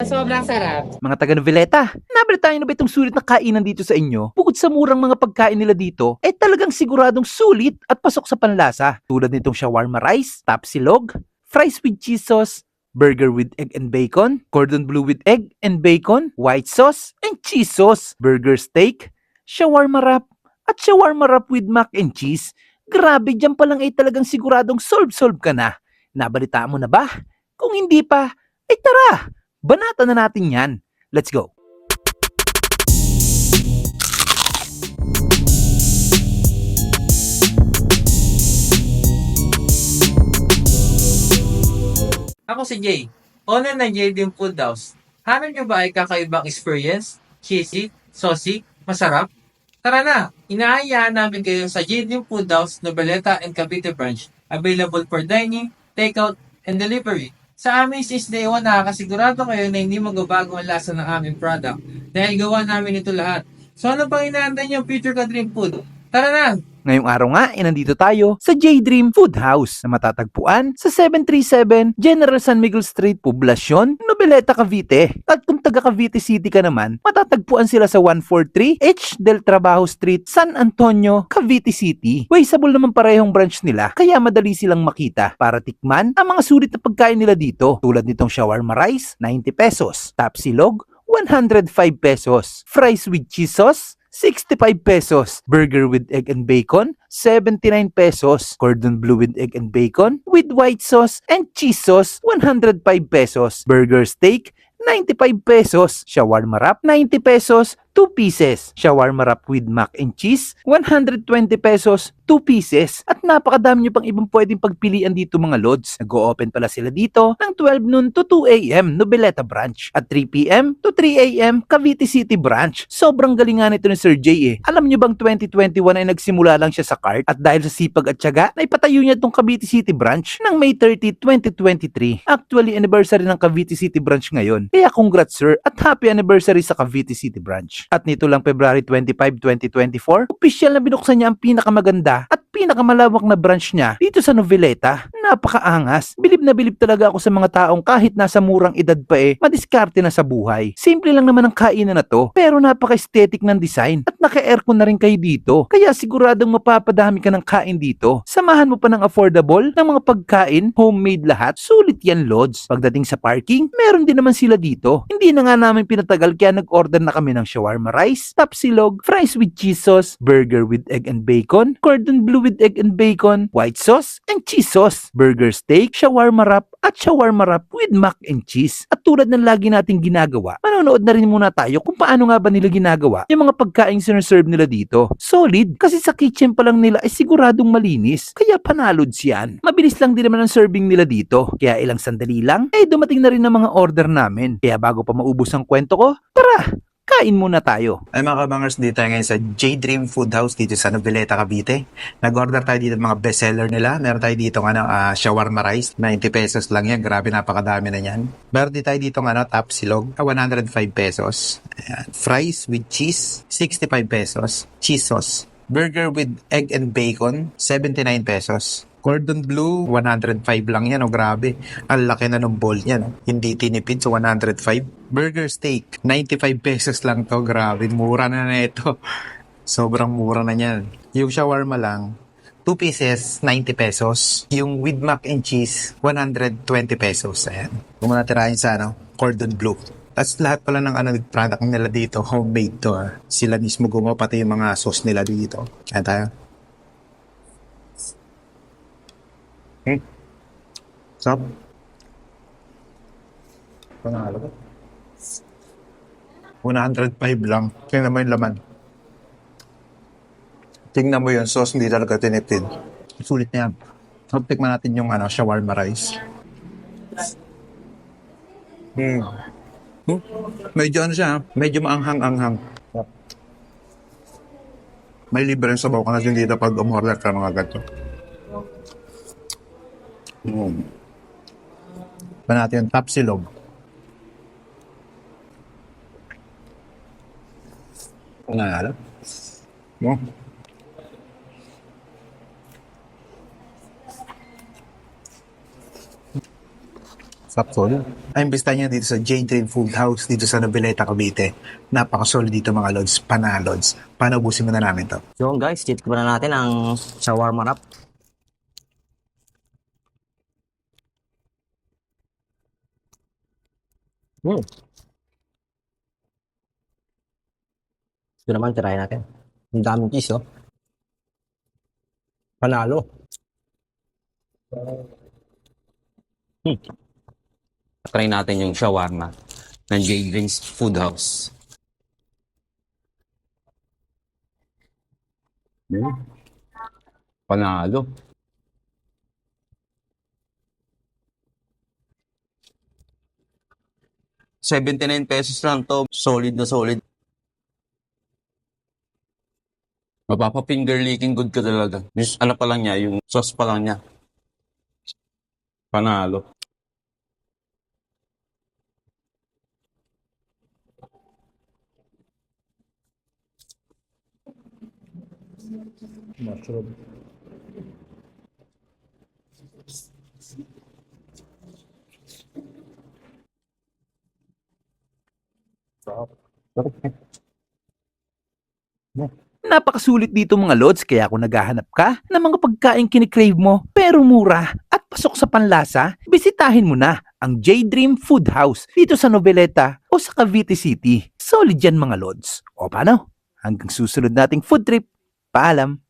Sobrang sarap. Mga taga Noveleta, nabalitaan na ba itong sulit na kainan dito sa inyo? Bukod sa murang mga pagkain nila dito, talagang siguradong sulit at pasok sa panlasa. Tulad nitong shawarma rice, tapsilog, fries with cheese sauce, burger with egg and bacon, cordon bleu with egg and bacon, white sauce, and cheese sauce, burger steak, shawarma wrap, at shawarma wrap with mac and cheese. Grabe, dyan pa lang talagang siguradong solve ka na. Nabalitaan mo na ba? Kung hindi pa, tara! Banatan na natin yan. Let's go. Ako si Jay, owner ng Jay Dream Food House. Hanap nyo ba ay kakaibang experience? Cheesy, saucy, masarap? Tara na! Inaayaan namin kayo sa Jay Dream Food House, Noveleta and Cavite Branch. Available for dining, takeout, and delivery. Sa amin since day 1, nakakasigurado kayo na hindi magbabago ang lasa ng aming product dahil gawa namin ito lahat. So ano pang inaantay niyo future ka Dream Food? Tara na! Ngayong araw nga, nandito tayo sa J-Dream Food House na matatagpuan sa 737 General San Miguel Street, Poblacion, Noveleta, Cavite. At kung taga Cavite City ka naman, matatagpuan sila sa 143 H. Del Trabajo Street, San Antonio, Cavite City. Wasteable naman parehong branch nila, kaya madali silang makita para tikman ang mga sulit na pagkain nila dito. Tulad nitong shawarma rice, 90 pesos. Tapsilog, 105 pesos. Fries with cheese sauce, 65 pesos. Burger with egg and bacon, 79 pesos. Cordon bleu with egg and bacon with white sauce and cheese sauce, 105 pesos. Burger steak, 95 pesos. Shawarma wrap, 90 pesos, 2 pieces. Shawarma wrap with mac and cheese, 120 pesos, 2 pieces. At napakadami nyo pang ibang pwedeng pagpilian dito mga lods. Nag-o-open pala sila dito ng 12 noon to 2 a.m. Noveleta branch at 3 p.m. to 3 a.m. Cavite City branch. Sobrang galingan nito ni Sir J. Alam nyo bang 2021 ay nagsimula lang siya sa cart at dahil sa sipag at tiyaga, naipatayo niya itong Cavite City branch ng May 30, 2023. Actually, anniversary ng Cavite City branch ngayon. Kaya congrats sir at happy anniversary sa Cavite City branch. At nito lang February 25, 2024, opisyal na binuksan niya ang pinakamaganda at pinakamalawak na branch niya dito sa Noveleta. Napakaangas. Bilib na bilib talaga ako sa mga taong kahit nasa murang edad pa madiskarte na sa buhay. Simple lang naman ang kainan na to, pero napaka-aesthetic ng design at naka-aircon na rin kayo dito. Kaya siguradong mapapadami ka ng kain dito. Samahan mo pa ng affordable ng mga pagkain, homemade lahat. Sulit yan, Lods. Pagdating sa parking, meron din naman sila dito. Hindi na nga namin pinatagal kaya nag-order na kami ng shawarma rice, tapsilog, fries with cheese sauce, burger with egg and bacon, cordon bleu with egg and bacon, white sauce, and cheese sauce, burger steak, shawarma wrap, at shawarma wrap with mac and cheese. At tulad ng lagi nating ginagawa, manonood na rin muna tayo kung paano nga ba nila ginagawa yung mga pagkain sinaserve nila dito. Solid, kasi sa kitchen pa lang nila ay siguradong malinis, kaya panalods yan. Mabilis lang din naman ang serving nila dito, kaya ilang sandali lang, dumating na rin ang mga order namin. Kaya bago pa maubos ang kwento ko, tara! Kain muna tayo. Ay mga kabangers, dito tayo ngayon sa J-Dream Food House dito sa Noveleta, Cavite. Nag-order tayo dito ng mga bestseller nila. Meron tayo dito shawarma rice, 90 pesos lang yan. Grabe, napakadami na yan. Meron din tayo dito tapsilog, 105 pesos. Ayan. Fries with cheese, 65 pesos. Cheese sauce. Burger with egg and bacon, 79 pesos. Cordon bleu, 105 lang yan. Grabe. Ang laki na ng bowl niya. Hindi tinipid, so 105. Burger steak, 95 pesos lang to. Grabe, mura na ito. Sobrang mura na yan. Yung shawarma lang, 2 pieces, 90 pesos. Yung with mac and cheese, 120 pesos. Ayan. Kung manatirahin sa cordon bleu. Tapos lahat pala ng product nila dito, homemade to. Sila mismo gumawa, pati yung mga sauce nila dito. Kaya tayo. Sarap. Panalo ko. 105 lang. Tingnan mo yung laman. Tingnan mo yung sauce, hindi talaga tinipid. Sulit na yan. So, tikman natin yung shawarma rice. Medyo siya, medyo maanghang-anghang. May libre yung sabaw ka na din dito pag umorder ka mga ganito. Pa natin yung tapsilog. Panalo. Sapsol. Ay, imbista niya dito sa J Dream Food House dito sa Noveleta, Cavite. Napakasolid dito mga lods, panalods. Paano ubusin muna namin to? So guys, titikman na natin ang shawarma wrap. Ito naman, tirahin natin. Ang daming cheese, oh. Panalo. Try natin yung shawarma ng J Dreams Food House. Panalo. ₱79 lang to. Solid na solid. Mapapa-finger licking good ka talaga. Yung ano pa lang niya, yung sauce pa lang niya. Panalo. Napakasulit dito mga lods, kaya kung naghahanap ka ng mga pagkain kinikrave mo pero mura at pasok sa panlasa, bisitahin mo na ang J Dream Food House dito sa Noveleta o sa Cavite City. Solid yan mga lods. O paano? Hanggang susunod nating food trip. Paalam!